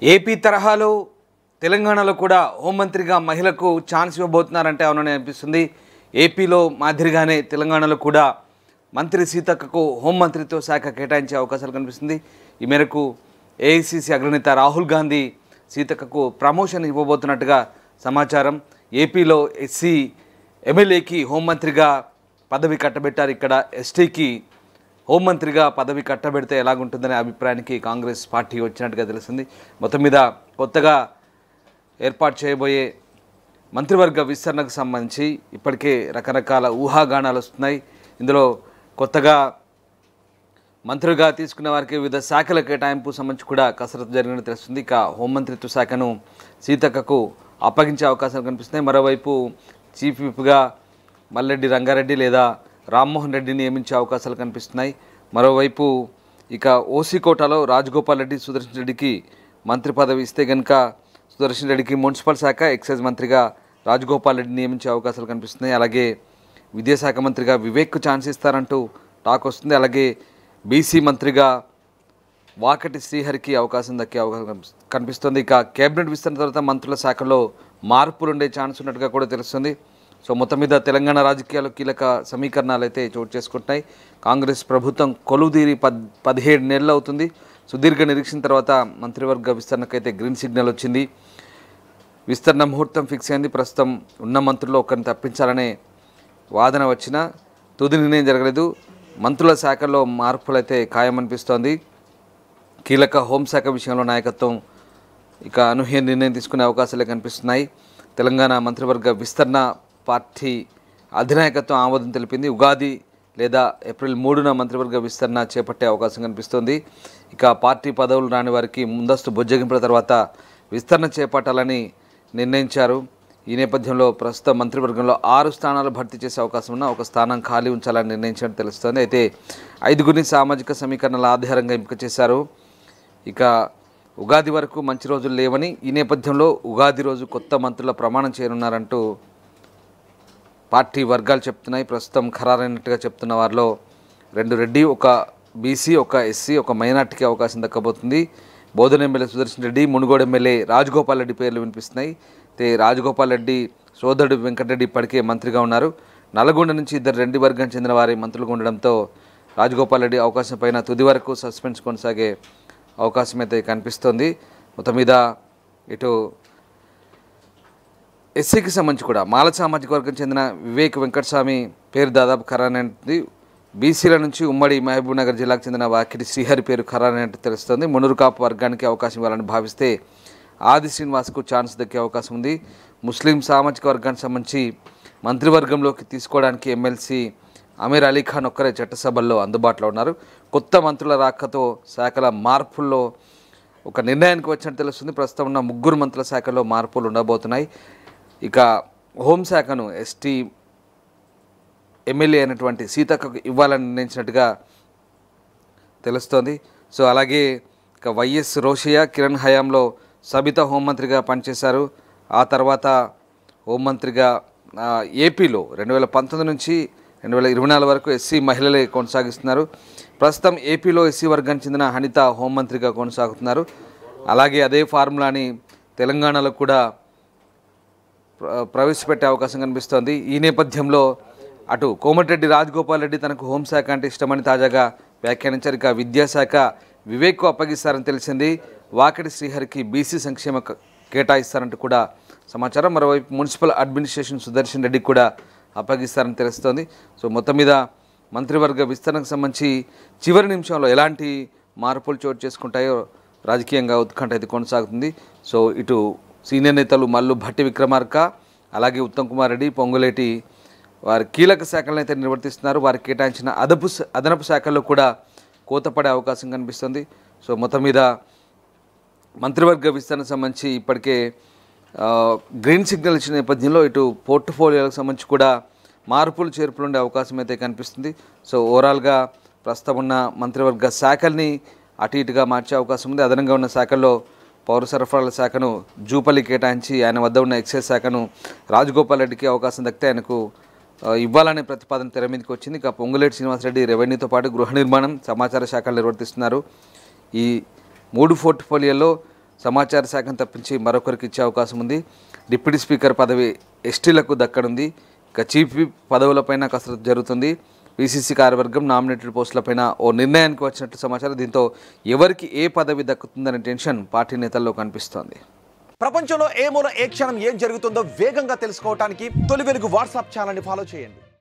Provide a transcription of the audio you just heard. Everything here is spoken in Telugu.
ఏపీ తరహాలో తెలంగాణలో కూడా హోంమంత్రిగా మహిళకు ఛాన్స్ ఇవ్వబోతున్నారంటే అవునని అనిపిస్తుంది. ఏపీలో మాదిరిగానే తెలంగాణలో కూడా మంత్రి సీతక్కకు హోంమంత్రిత్వ శాఖ కేటాయించే అవకాశాలు కనిపిస్తుంది. ఈ మేరకు ఏఐసిసి అగ్రనేత రాహుల్ గాంధీ సీతక్కకు ప్రమోషన్ ఇవ్వబోతున్నట్టుగా సమాచారం. ఏపీలో ఎస్సీ ఎమ్మెల్యేకి హోంమంత్రిగా పదవి కట్టబెట్టారు. ఇక్కడ ఎస్టీకి హోంమంత్రిగా పదవి కట్టబెడితే ఎలాగుంటుందనే అభిప్రాయానికి కాంగ్రెస్ పార్టీ వచ్చినట్టుగా తెలుస్తుంది. మొత్తం మీద కొత్తగా ఏర్పాటు చేయబోయే మంత్రివర్గ విస్తరణకు సంబంధించి ఇప్పటికే రకరకాల ఊహాగానాలు వస్తున్నాయి. ఇందులో కొత్తగా మంత్రిగా తీసుకున్న వారికి వివిధ శాఖల కేటాయింపు సంబంధించి కూడా కసరత్తు జరిగినట్టు తెలుస్తుంది. ఇక హోంమంత్రిత్వ శాఖను సీతక్కకు అప్పగించే అవకాశాలు కనిపిస్తున్నాయి. మరోవైపు చీఫ్ విప్గా మల్లెడ్డి రంగారెడ్డి లేదా రామ్మోహన్ రెడ్డిని నియమించే అవకాశాలు కనిపిస్తున్నాయి. మరోవైపు ఇక ఓసీ కోటాలో రాజగోపాల్ రెడ్డి, సుదర్శన్ రెడ్డికి మంత్రి పదవి ఇస్తే కనుక సుదర్శన్ రెడ్డికి మున్సిపల్ శాఖ, ఎక్సైజ్ మంత్రిగా రాజగోపాల్ రెడ్డిని నియమించే అవకాశాలు కనిపిస్తున్నాయి. అలాగే విద్యాశాఖ మంత్రిగా వివేక్కు ఛాన్స్ ఇస్తారంటూ టాక్ వస్తుంది. అలాగే బీసీ మంత్రిగా వాకటి శ్రీహరికి అవకాశం దక్కే అవకాశం కనిపిస్తుంది. ఇక కేబినెట్ విస్తరణ తర్వాత మంత్రుల శాఖలో మార్పులు ఉండే ఛాన్స్ ఉన్నట్టుగా కూడా తెలుస్తుంది. సో మొత్తం మీద తెలంగాణ రాజకీయాల్లో కీలక సమీకరణాలు అయితే చోటు చేసుకుంటున్నాయి. కాంగ్రెస్ ప్రభుత్వం కొలువుదీరి 17 నెలలు అవుతుంది. సుదీర్ఘ నిరీక్షణ తర్వాత మంత్రివర్గ విస్తరణకైతే గ్రీన్ సిగ్నల్ వచ్చింది. విస్తరణ ముహూర్తం ఫిక్స్ అయింది. ప్రస్తుతం ఉన్న మంత్రుల్లో ఒకరిని తప్పించాలనే వాదన వచ్చినా తుది నిర్ణయం జరగలేదు. మంత్రుల శాఖల్లో మార్పులు అయితే ఖాయమనిపిస్తోంది. కీలక హోంశాఖ విషయంలో నాయకత్వం ఇక అనూహ్య నిర్ణయం తీసుకునే అవకాశాలే కనిపిస్తున్నాయి. తెలంగాణ మంత్రివర్గ విస్తరణ పార్టీ అధినాయకత్వం ఆమోదం తెలిపింది. ఉగాది లేదా ఏప్రిల్ 3న మంత్రివర్గ విస్తరణ చేపట్టే అవకాశం కనిపిస్తోంది. ఇక పార్టీ పదవులు రాని వారికి ముందస్తు బుజ్జగింపుల తర్వాత విస్తరణ చేపట్టాలని నిర్ణయించారు. ఈ నేపథ్యంలో ప్రస్తుత మంత్రివర్గంలో 6 స్థానాలు భర్తీ చేసే అవకాశం ఉన్న ఒక స్థానం ఖాళీ ఉంచాలని నిర్ణయించినట్టు తెలుస్తోంది. అయితే 5గురిని సామాజిక సమీకరణల ఆధారంగా ఎంపిక చేశారు. ఇక ఉగాది వరకు మంచి రోజులు లేవని, ఈ నేపథ్యంలో ఉగాది రోజు కొత్త మంత్రుల ప్రమాణం చేయనున్నారంటూ పార్టీ వర్గాలు చెప్తున్నాయి. ప్రస్తుతం ఖరారైనట్టుగా చెప్తున్న వారిలో 2 రెడ్డి, ఒక బీసీ, ఒక ఎస్సీ, ఒక మైనార్టీకి అవకాశం దక్కబోతుంది. బోధన ఎమ్మెల్యే సుదర్శన్ రెడ్డి, మునుగోడు ఎమ్మెల్యే రాజగోపాల్ రెడ్డి పేర్లు వినిపిస్తున్నాయి. అయితే రాజగోపాల్ రెడ్డి సోదరుడు వెంకటరెడ్డి ఇప్పటికే మంత్రిగా ఉన్నారు. నల్గొండ నుంచి 2 రెడ్డి వర్గానికి చెందిన వారి మంత్రులుగా ఉండడంతో రాజగోపాల్ రెడ్డి అవకాశం పైన తుది వరకు సస్పెన్స్ కొనసాగే అవకాశం అయితే కనిపిస్తోంది. మొత్తం మీద ఇటు ఎస్సీకి సంబంధించి కూడా మాల సామాజిక వర్గం చెందిన వివేక్ వెంకటస్వామి పేరు దాదాపు ఖరారైనది. బీసీల నుంచి ఉమ్మడి మహబూబ్నగర్ జిల్లాకు చెందిన వాకిటి శ్రీహరి పేరు ఖరారైనట్టు తెలుస్తోంది. మునురు కాపు వర్గానికి అవకాశం ఇవ్వాలని భావిస్తే ఆది శ్రీనివాస్కు ఛాన్స్ దక్కే అవకాశం ఉంది. ముస్లిం సామాజిక వర్గానికి సంబంధించి మంత్రివర్గంలోకి తీసుకోవడానికి ఎమ్మెల్సీ అమీర్ అలీ ఖాన్ ఒక్కరే చట్టసభల్లో అందుబాటులో ఉన్నారు. కొత్త మంత్రుల రాకతో శాఖల మార్పుల్లో ఒక నిర్ణయానికి వచ్చినట్టు తెలుస్తుంది. ప్రస్తుతం ఉన్న 3 మంత్రుల శాఖల్లో మార్పులు ఉండబోతున్నాయి. ఇక హోంశాఖను ఎస్టీ ఎమ్మెల్యే అయినటువంటి సీతక్కకు ఇవ్వాలని నిర్ణయించినట్టుగా తెలుస్తోంది. సో అలాగే ఇక వైఎస్ రోషయ్య, కిరణ్ హయాంలో సబితా హోంమంత్రిగా పనిచేశారు. ఆ తర్వాత హోంమంత్రిగా ఏపీలో 2019 నుంచి 2024 వరకు ఎస్సీ మహిళలే కొనసాగిస్తున్నారు. ప్రస్తుతం ఏపీలో ఎస్సీ వర్గానికి చెందిన అనిత హోంమంత్రిగా కొనసాగుతున్నారు. అలాగే అదే ఫార్ములాని తెలంగాణలో కూడా ప్రవేశపెట్టే అవకాశం కనిపిస్తోంది. ఈ నేపథ్యంలో అటు కోమటిరెడ్డి రాజగోపాల్ రెడ్డి తనకు హోంశాఖ అంటే ఇష్టమని తాజాగా వ్యాఖ్యానించారు. ఇక విద్యాశాఖ వివేక్కు అప్పగిస్తారని తెలిసింది. వాకటి శ్రీహరికి బీసీ సంక్షేమ కేటాయిస్తారంటూ కూడా సమాచారం. మరోవైపు మున్సిపల్ అడ్మినిస్ట్రేషన్ సుదర్శన్ రెడ్డికి కూడా అప్పగిస్తారని తెలుస్తోంది. సో మొత్తం మీద మంత్రివర్గ విస్తరణకు సంబంధించి చివరి నిమిషంలో ఎలాంటి మార్పులు చోటు చేసుకుంటాయో రాజకీయంగా ఉత్కంఠ అయితే కొనసాగుతుంది. సో ఇటు సీనియర్ నేతలు మల్లు భట్టి విక్రమార్క, అలాగే ఉత్తమ్ కుమార్ రెడ్డి, పొంగులేటి వారి కీలక శాఖలను అయితే నిర్వర్తిస్తున్నారు. వారికి కేటాయించిన అదనపు శాఖల్లో కూడా కోతపడే అవకాశం కనిపిస్తుంది. సో మొత్తం మీద మంత్రివర్గ విస్తరణకు సంబంధించి ఇప్పటికే గ్రీన్ సిగ్నల్ ఇచ్చిన నేపథ్యంలో ఇటు పోర్ట్ఫోలియోలకు సంబంధించి కూడా మార్పులు చేర్పులు ఉండే అవకాశం అయితే కనిపిస్తుంది. సో ఓవరాల్గా ప్రస్తుతం ఉన్న మంత్రివర్గ శాఖల్ని అటు ఇటుగా మార్చే అవకాశం ఉంది. అదనంగా ఉన్న శాఖల్లో పౌర సరఫరాల శాఖను జూపల్లి కేటాయించి ఆయన వద్ద ఉన్న ఎక్సైజ్ శాఖను రాజగోపాల్ రెడ్డికి అవకాశం దక్కితే ఆయనకు ఇవ్వాలనే ప్రతిపాదన తెర మీదకి వచ్చింది. ఇక పొంగులేటి శ్రీనివాసరెడ్డి రెవెన్యూతో పాటు గృహ నిర్మాణం, సమాచార శాఖలు నిర్వర్తిస్తున్నారు. ఈ 3 పోర్ట్ఫోలియోలో సమాచార శాఖను తప్పించి మరొకరికి ఇచ్చే అవకాశం ఉంది. డిప్యూటీ స్పీకర్ పదవి ఎస్టీలకు దక్కనుంది. ఇక చీఫ్ విప్ పదవులపైన కసరత్తు జరుగుతుంది. పీసీసీ కార్యవర్గం నామినేటెడ్ పోస్టులపైన ఓ నిర్ణయానికి వచ్చినట్టు సమాచారం. దీంతో ఎవరికి ఏ పదవి దక్కుతుందనే టెన్షన్ పార్టీ నేతల్లో కనిపిస్తోంది. ప్రపంచంలో ఏ మూల ఏ క్షణం ఏం జరుగుతుందో వేగంగా తెలుసుకోవడానికి తొలి వెలుగు వాట్సాప్ ఛానల్ని ఫాలో చేయండి.